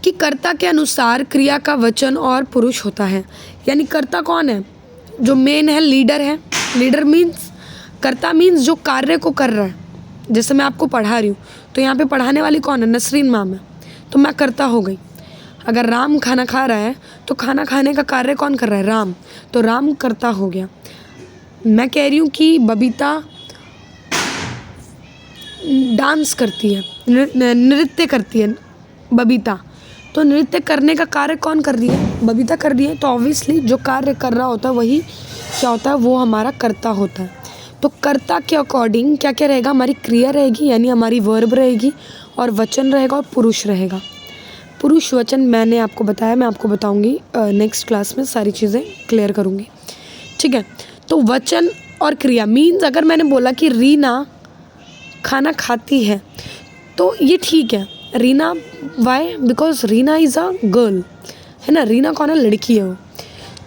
कि कर्ता के अनुसार क्रिया का वचन और पुरुष होता है, यानी कर्ता कौन है, जो मेन है लीडर है। लीडर मीन्स, कर्ता मीन्स जो कार्य को कर रहा है। जैसे मैं आपको पढ़ा रही हूँ तो यहाँ पे पढ़ाने वाली कौन है, नसरीन मैम है, तो मैं कर्ता हो गई। अगर राम खाना खा रहा है तो खाना खाने का कार्य कौन कर रहा है, राम, तो राम कर्ता हो गया। मैं कह रही हूँ कि बबीता डांस करती है, नृत्य करती है बबीता, तो नृत्य करने का कार्य कौन कर रही है, बबीता कर रही है। तो ऑब्वियसली जो कार्य कर रहा होता है वही क्या होता है, वो हमारा कर्ता होता है। तो कर्ता के अकॉर्डिंग क्या क्या रहेगा, हमारी क्रिया रहेगी, यानी हमारी वर्ब रहेगी, और वचन रहेगा और पुरुष रहेगा। पुरुष वचन मैंने आपको बताया, मैं आपको बताऊंगी नेक्स्ट क्लास में, सारी चीज़ें क्लियर करूंगी, ठीक है। तो वचन और क्रिया मीन्स अगर मैंने बोला कि रीना खाना खाती है तो ये ठीक है। Reena why? Because Reena is a girl, है ना। रीना कौन है? लड़की है वो।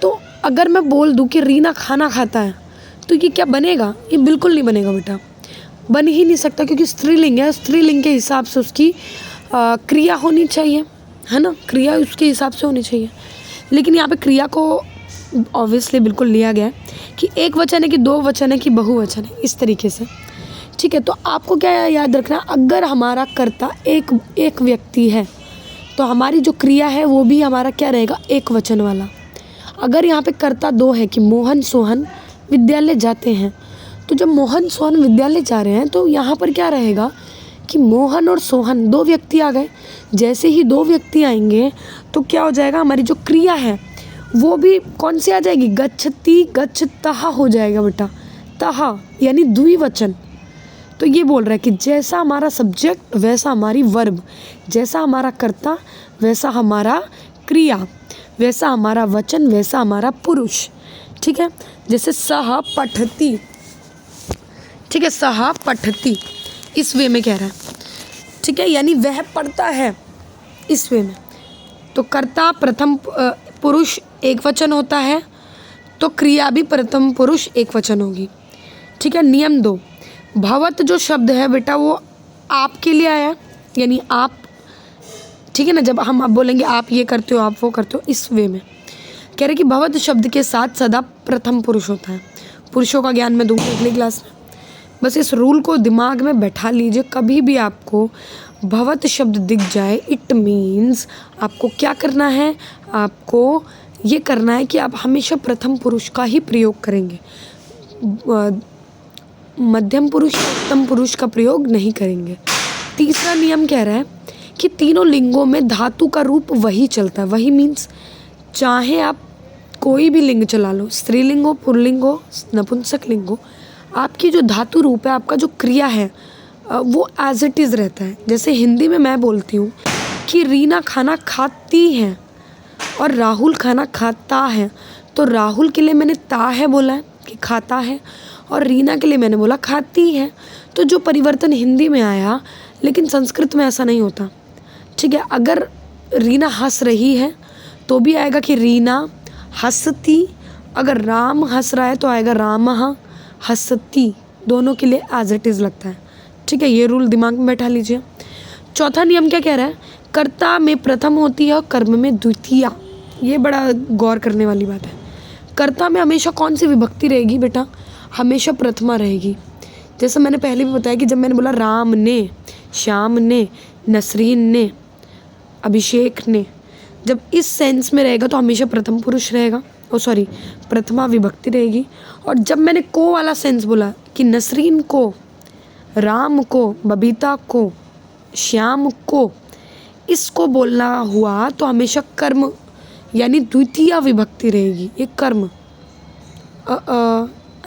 तो अगर मैं बोल दूँ कि रीना खाना खाता है तो ये क्या बनेगा? ये बिल्कुल नहीं बनेगा बेटा, बन ही नहीं सकता, क्योंकि स्त्रीलिंग है। स्त्रीलिंग के हिसाब से उसकी क्रिया होनी चाहिए, है ना। क्रिया उसके हिसाब से होनी चाहिए। लेकिन यहाँ पे क्रिया को ऑब्वियसली बिल्कुल लिया गया है कि एक वचन है कि दो वचन है कि बहुवचन है, इस तरीके से, ठीक है। तो आपको क्या याद रखना, अगर हमारा कर्ता एक व्यक्ति है तो हमारी जो क्रिया है वो भी हमारा क्या रहेगा? एक वचन वाला। अगर यहाँ पे कर्ता दो है कि मोहन सोहन विद्यालय जाते हैं, तो जब मोहन सोहन विद्यालय जा रहे हैं तो यहाँ पर क्या रहेगा कि मोहन और सोहन दो व्यक्ति आ गए। जैसे ही दो व्यक्ति आएंगे तो क्या हो जाएगा? हमारी जो क्रिया है वो भी कौन सी आ जाएगी? गच्छति गच्छतः हो जाएगा बेटा। तः यानी द्विवचन। तो ये बोल रहा है कि जैसा हमारा सब्जेक्ट वैसा हमारी वर्ब, जैसा हमारा कर्ता वैसा हमारा क्रिया, वैसा हमारा वचन वैसा हमारा पुरुष, ठीक है। जैसे सह पठति, ठीक है, सह पठति इस वे में कह रहा है, ठीक है, यानी वह पढ़ता है, इस वे में। तो कर्ता प्रथम पुरुष एक वचन होता है तो क्रिया भी प्रथम पुरुष एक वचन होगी, ठीक है। नियम 2, भवत जो शब्द है बेटा वो आपके लिए आया, यानी आप, ठीक है ना। जब हम अब बोलेंगे आप ये करते हो आप वो करते हो, इस वे में कह रहे कि भवत शब्द के साथ सदा प्रथम पुरुष होता है। पुरुषों का ज्ञान मैं दूंगी अगली क्लास में, बस इस रूल को दिमाग में बैठा लीजिए। कभी भी आपको भवत शब्द दिख जाए, इट मीन्स आपको क्या करना है? आपको ये करना है कि आप हमेशा प्रथम पुरुष का ही प्रयोग करेंगे, मध्यम पुरुष उत्तम पुरुष का प्रयोग नहीं करेंगे। तीसरा नियम कह रहा है कि तीनों लिंगों में धातु का रूप वही चलता है। वही मीन्स चाहे आप कोई भी लिंग चला लो, स्त्रीलिंग हो, पुल्लिंग हो, नपुंसक लिंग हो, आपकी जो धातु रूप है, आपका जो क्रिया है वो एज इट इज़ रहता है। जैसे हिंदी में मैं बोलती हूँ कि रीना खाना खाती है और राहुल खाना खाता है, तो राहुल के लिए मैंने ता है बोला है कि खाता है, और रीना के लिए मैंने बोला खाती है। तो जो परिवर्तन हिंदी में आया, लेकिन संस्कृत में ऐसा नहीं होता, ठीक है। अगर रीना हंस रही है तो भी आएगा कि रीना हंसती, अगर राम हंस रहा है तो आएगा रामः हंसती, दोनों के लिए एज इट इज़ लगता है, ठीक है। ये रूल दिमाग में बैठा लीजिए। चौथा नियम क्या कह रहा है? कर्ता में प्रथम होती है और कर्म में द्वितीया। ये बड़ा गौर करने वाली बात है। कर्ता में हमेशा कौन सी विभक्ति रहेगी बेटा? हमेशा प्रथमा रहेगी। जैसे मैंने पहले भी बताया कि जब मैंने बोला राम ने, श्याम ने, नसरीन ने, अभिषेक ने, जब इस सेंस में रहेगा तो हमेशा प्रथम पुरुष रहेगा, प्रथमा विभक्ति रहेगी। और जब मैंने को वाला सेंस बोला कि नसरीन को, राम को, बबीता को, श्याम को, इसको बोलना हुआ तो हमेशा कर्म यानी द्वितीय विभक्ति रहेगी। ये कर्म,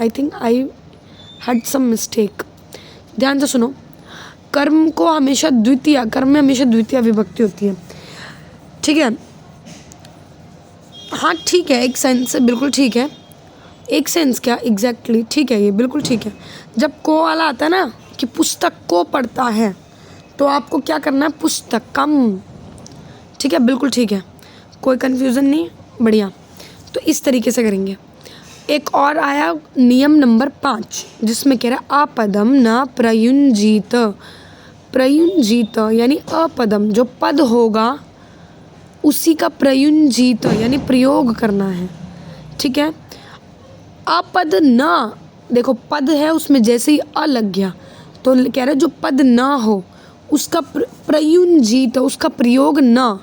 I think I had some mistake, ध्यान से सुनो। कर्म को हमेशा द्वितीय, कर्म में हमेशा द्वितीय विभक्ति होती है, ठीक है। हाँ ठीक है, एक सेंस से बिल्कुल ठीक है। एक सेंस क्या एग्जैक्टली ठीक है, ये बिल्कुल ठीक है। जब को वाला आता है ना कि पुस्तक को पढ़ता है, तो आपको क्या करना है? पुस्तकम, ठीक है, बिल्कुल ठीक है, कोई कन्फ्यूज़न नहीं, बढ़िया। तो इस तरीके से करेंगे। एक और आया नियम नंबर 5, जिसमें कह रहा है अपदम न प्रयुंजीत। प्रयुंजीत यानी अपदम, जो पद होगा उसी का प्रयुंजीत यानी प्रयोग करना है, ठीक है। अपद न, देखो पद है उसमें जैसे ही अ लग गया तो कह रहे जो पद ना हो उसका प्रयुंजीत, उसका प्रयोग न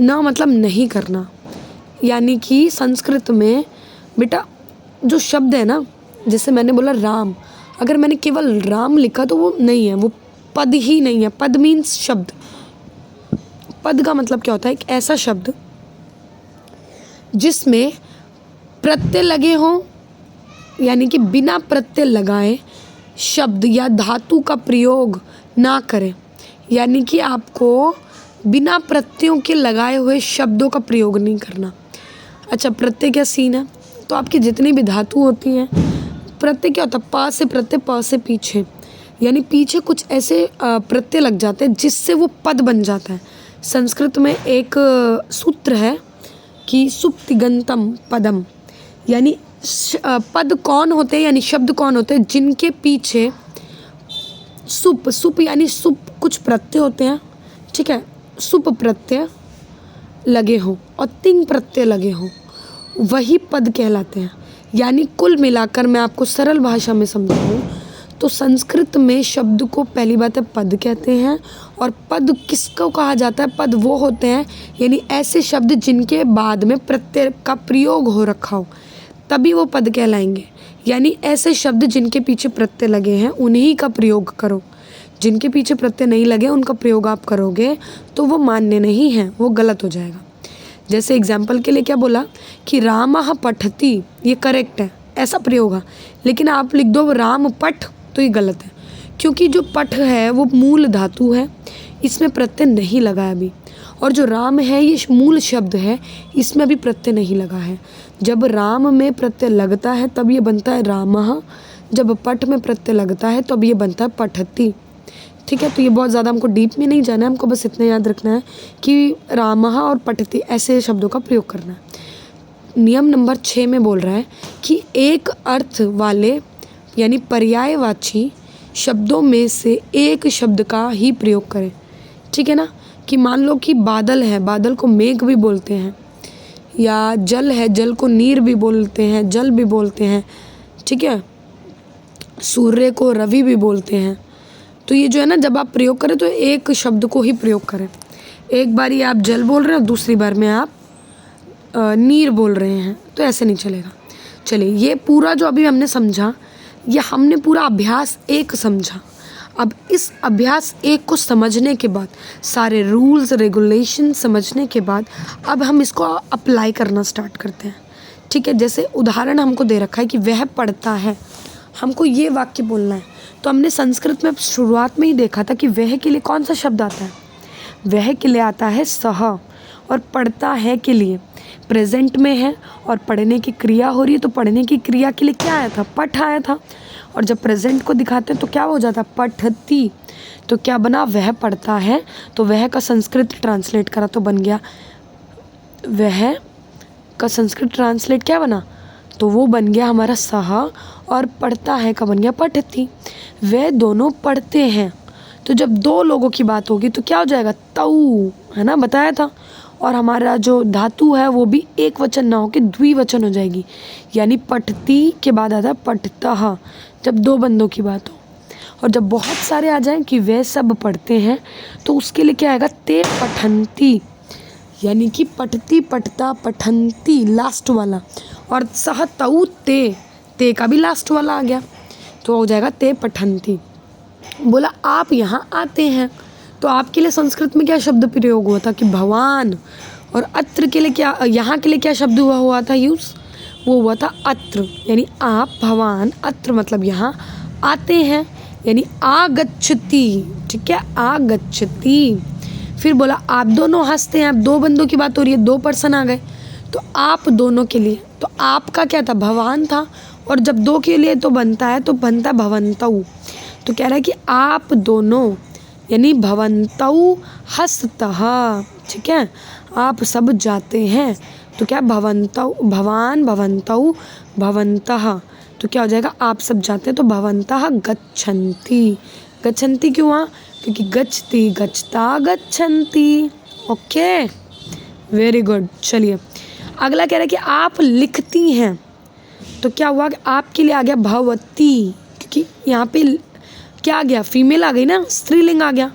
मतलब नहीं करना। यानी कि संस्कृत में बेटा जो शब्द है ना, जैसे मैंने बोला राम, अगर मैंने केवल राम लिखा तो वो नहीं है, वो पद ही नहीं है। पद मीन्स शब्द। पद का मतलब क्या होता है? एक ऐसा शब्द जिसमें प्रत्यय लगे हों, यानी कि बिना प्रत्यय लगाए शब्द या धातु का प्रयोग ना करें, यानी कि आपको बिना प्रत्ययों के लगाए हुए शब्दों का प्रयोग नहीं करना। अच्छा, प्रत्यय क्या सीन है, तो आपकी जितनी भी धातु होती हैं, प्रत्यय क्या होता है, प से प्रत्यय, प से पीछे, यानी पीछे कुछ ऐसे प्रत्यय लग जाते हैं जिससे वो पद बन जाता है। संस्कृत में एक सूत्र है कि सुप्तिगंतम पदम, यानी पद कौन होते हैं, यानी शब्द कौन होते हैं जिनके पीछे सुप यानी सुप कुछ प्रत्यय होते हैं, ठीक है, सुप प्रत्यय लगे हों और तिंग प्रत्यय लगे हों, वही पद कहलाते हैं। यानी कुल मिलाकर मैं आपको सरल भाषा में समझाऊँ तो संस्कृत में शब्द को पहली बात है पद कहते हैं। और पद किसको कहा जाता है, पद वो होते हैं यानी ऐसे शब्द जिनके बाद में प्रत्यय का प्रयोग हो रखा हो, तभी वो पद कहलाएंगे। यानी ऐसे शब्द जिनके पीछे प्रत्यय लगे हैं उन्हीं का प्रयोग करो, जिनके पीछे प्रत्यय नहीं लगे उनका प्रयोग आप करोगे तो वो मान्य नहीं है, वो गलत हो जाएगा। जैसे एग्जाम्पल के लिए क्या बोला कि रामः पठति, ये करेक्ट है, ऐसा प्रयोग है, लेकिन आप लिख दो राम पठ, तो ये गलत है, क्योंकि जो पठ है वो मूल धातु है, इसमें प्रत्यय नहीं लगा है अभी। और जो राम है ये मूल शब्द है, इसमें भी प्रत्यय नहीं लगा है। जब राम में प्रत्यय लगता है तब ये बनता है रामः, जब पठ में प्रत्यय लगता है तब ये बनता है पठति। ठीक है, तो ये बहुत ज़्यादा हमको डीप में नहीं जाना है, हमको बस इतना याद रखना है कि रामः और पठति ऐसे शब्दों का प्रयोग करना है। नियम नंबर 6 में बोल रहा है कि एक अर्थ वाले यानी पर्यायवाची शब्दों में से एक शब्द का ही प्रयोग करें। ठीक है ना, कि मान लो कि बादल है, बादल को मेघ भी बोलते हैं, या जल है, जल को नीर भी बोलते हैं, जल भी बोलते हैं। ठीक है, सूर्य को रवि भी बोलते हैं। तो ये जो है ना, जब आप प्रयोग करें तो एक शब्द को ही प्रयोग करें। एक बार आप जल बोल रहे हैं और दूसरी बार में आप नीर बोल रहे हैं, तो ऐसे नहीं चलेगा। चलिए, ये पूरा जो अभी हमने समझा, ये हमने पूरा अभ्यास 1 समझा। अब इस अभ्यास 1 को समझने के बाद, सारे रूल्स रेगुलेशन समझने के बाद, अब हम इसको अप्लाई करना स्टार्ट करते हैं। ठीक है, जैसे उदाहरण हमको दे रखा है कि वह पढ़ता है, हमको ये वाक्य बोलना है। तो हमने संस्कृत में शुरुआत में ही देखा था कि वह के लिए कौन सा शब्द आता है, वह के लिए आता है सह, और पढ़ता है के लिए प्रेजेंट में है और पढ़ने की क्रिया हो रही है, तो पढ़ने की क्रिया के लिए क्या आया था, पठ आया था। और जब प्रेजेंट को दिखाते हैं तो क्या हो जाता, पठती। तो क्या बना, वह पढ़ता है, तो वह का संस्कृत ट्रांसलेट करा तो बन गया, वह का संस्कृत ट्रांसलेट क्या बना, तो वो बन गया हमारा सह, और पढ़ता है का बन गया पठती। वे दोनों पढ़ते हैं, तो जब 2 लोगों की बात होगी तो क्या हो जाएगा, तऊ, है ना, बताया था। और हमारा जो धातु है वो भी एक वचन ना होकर द्विवचन हो जाएगी, यानी पठती के बाद आता है पठतः, जब 2 बंदों की बात हो। और जब बहुत सारे आ जाएं कि वे सब पढ़ते हैं, तो उसके लिए क्या आएगा, ते पठंती, यानी कि पठती, पठता, पठंती लास्ट वाला, और सह तऊ ते का भी लास्ट वाला आ गया, तो हो जाएगा ते पठंती। बोला आप यहाँ आते हैं, तो आपके लिए संस्कृत में क्या शब्द प्रयोग हुआ था कि भवान, और अत्र के लिए क्या, यहाँ के लिए क्या शब्द हुआ था यूज़, वो हुआ था अत्र, यानी आप, भवान, अत्र मतलब यहाँ आते हैं, यानी आगच्छति। ठीक है, आगच्छति। फिर बोला आप दोनों हंसते हैं, अब 2 बंदों की बात हो रही है, 2 पर्सन आ गए, तो आप दोनों के लिए, तो आपका क्या था, भवान था, और जब 2 के लिए तो बनता है, तो बनता है भवन्तौ। तो कह रहा है कि आप दोनों, यानी भवन्तौ हस्तः। ठीक है, आप सब जाते हैं, तो क्या भवन्तौ, भवान, भवन्तौ, भवन्तः, तो क्या हो जाएगा, आप सब जाते हैं, तो भवन्तः गच्छन्ति। गच्छन्ति क्यों हुआ, क्योंकि गच्छति, गच्छता, गच्छन्ति। Okay, very good. चलिए, अगला कह रहा है कि आप लिखती हैं, तो क्या हुआ कि आपके लिए आ गया भवती, क्योंकि यहाँ पे क्या आ गया, फीमेल आ गई ना, स्त्रीलिंग आ गया।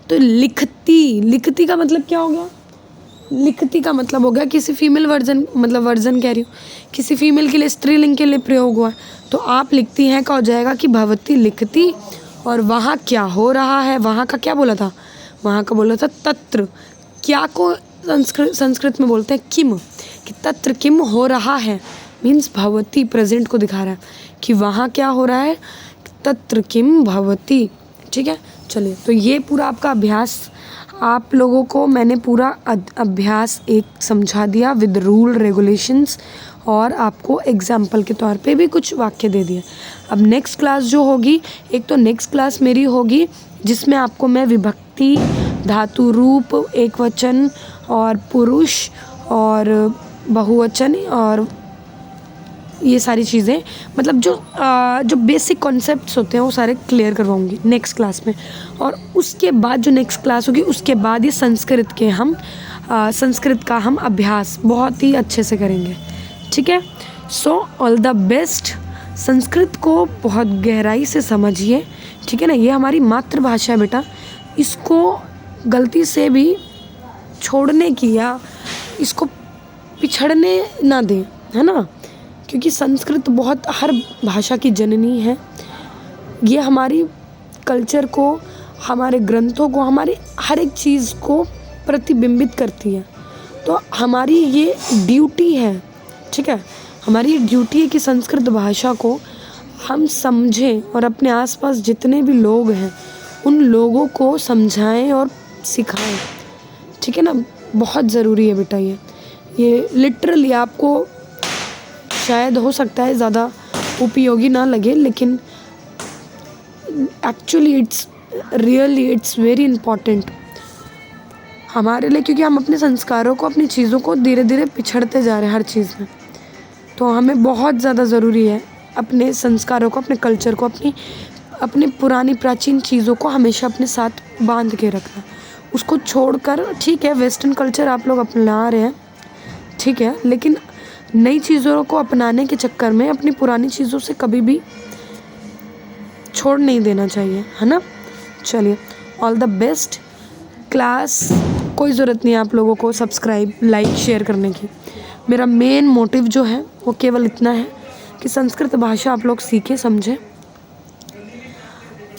तो लिखती, लिखती का मतलब क्या हो गया, लिखती का मतलब हो गया किसी फीमेल वर्जन, मतलब वर्जन कह रही हूँ, किसी फीमेल के लिए स्त्रीलिंग के लिए प्रयोग हुआ। तो आप लिखती हैं का हो जाएगा कि भवती लिखती, और वहाँ क्या हो रहा है, वहाँ का क्या बोला था, वहाँ का बोला था तत्र। क्या को संस्कृत में बोलते हैं किम, कि तत्र किम हो रहा है, मीन्स भवती प्रेजेंट को दिखा रहा है कि वहाँ क्या हो रहा है, तत्र किम भवती। ठीक है, चलिए, तो ये पूरा आपका अभ्यास आप लोगों को मैंने पूरा अभ्यास एक समझा दिया विद रूल रेगुलेशंस, और आपको एग्जाम्पल के तौर पे भी कुछ वाक्य दे दिए। अब नेक्स्ट क्लास जो होगी, एक तो नेक्स्ट क्लास मेरी होगी जिसमें आपको मैं विभक्ति, धातु रूप, एक वचन और पुरुष और बहुवचन और ये सारी चीज़ें, मतलब जो बेसिक कॉन्सेप्ट्स होते हैं वो सारे क्लियर करवाऊंगी नेक्स्ट क्लास में। और उसके बाद जो नेक्स्ट क्लास होगी उसके बाद ये संस्कृत का हम अभ्यास बहुत ही अच्छे से करेंगे, ठीक है। So all the best. Sanskrit को बहुत गहराई से समझिए, ठीक है ना। ये हमारी मातृभाषा है बेटा, इसको गलती से भी छोड़ने की या इसको पिछड़ने ना दें, है ना, क्योंकि संस्कृत बहुत हर भाषा की जननी है। ये हमारी कल्चर को, हमारे ग्रंथों को, हमारी हर एक चीज़ को प्रतिबिंबित करती है। तो हमारी ये ड्यूटी है, ठीक है, हमारी ये ड्यूटी है कि संस्कृत भाषा को हम समझें और अपने आसपास जितने भी लोग हैं उन लोगों को समझाएं और सिखाएं, ठीक है ना। बहुत ज़रूरी है बेटा ये लिटरली आपको शायद हो सकता है ज़्यादा उपयोगी ना लगे, लेकिन एक्चुअली इट्स वेरी इम्पॉर्टेंट हमारे लिए, क्योंकि हम अपने संस्कारों को, अपनी चीज़ों को धीरे धीरे पिछड़ते जा रहे हैं हर चीज़ में। तो हमें बहुत ज़्यादा ज़रूरी है अपने संस्कारों को, अपने कल्चर को, अपनी पुरानी प्राचीन चीज़ों को हमेशा अपने साथ बांध के रखना। उसको छोड़कर, ठीक है वेस्टर्न कल्चर आप लोग अपना रहे हैं, ठीक है, लेकिन नई चीज़ों को अपनाने के चक्कर में अपनी पुरानी चीज़ों से कभी भी छोड़ नहीं देना चाहिए, है ना। चलिए, ऑल द बेस्ट। क्लास कोई ज़रूरत नहीं है आप लोगों को सब्सक्राइब, लाइक, शेयर करने की। मेरा मेन मोटिव जो है वो केवल इतना है कि संस्कृत भाषा आप लोग सीखें, समझें,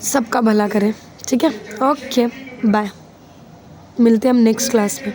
सबका भला करें, ठीक है। ओके, बाय, मिलते हैं हम नेक्स्ट क्लास में।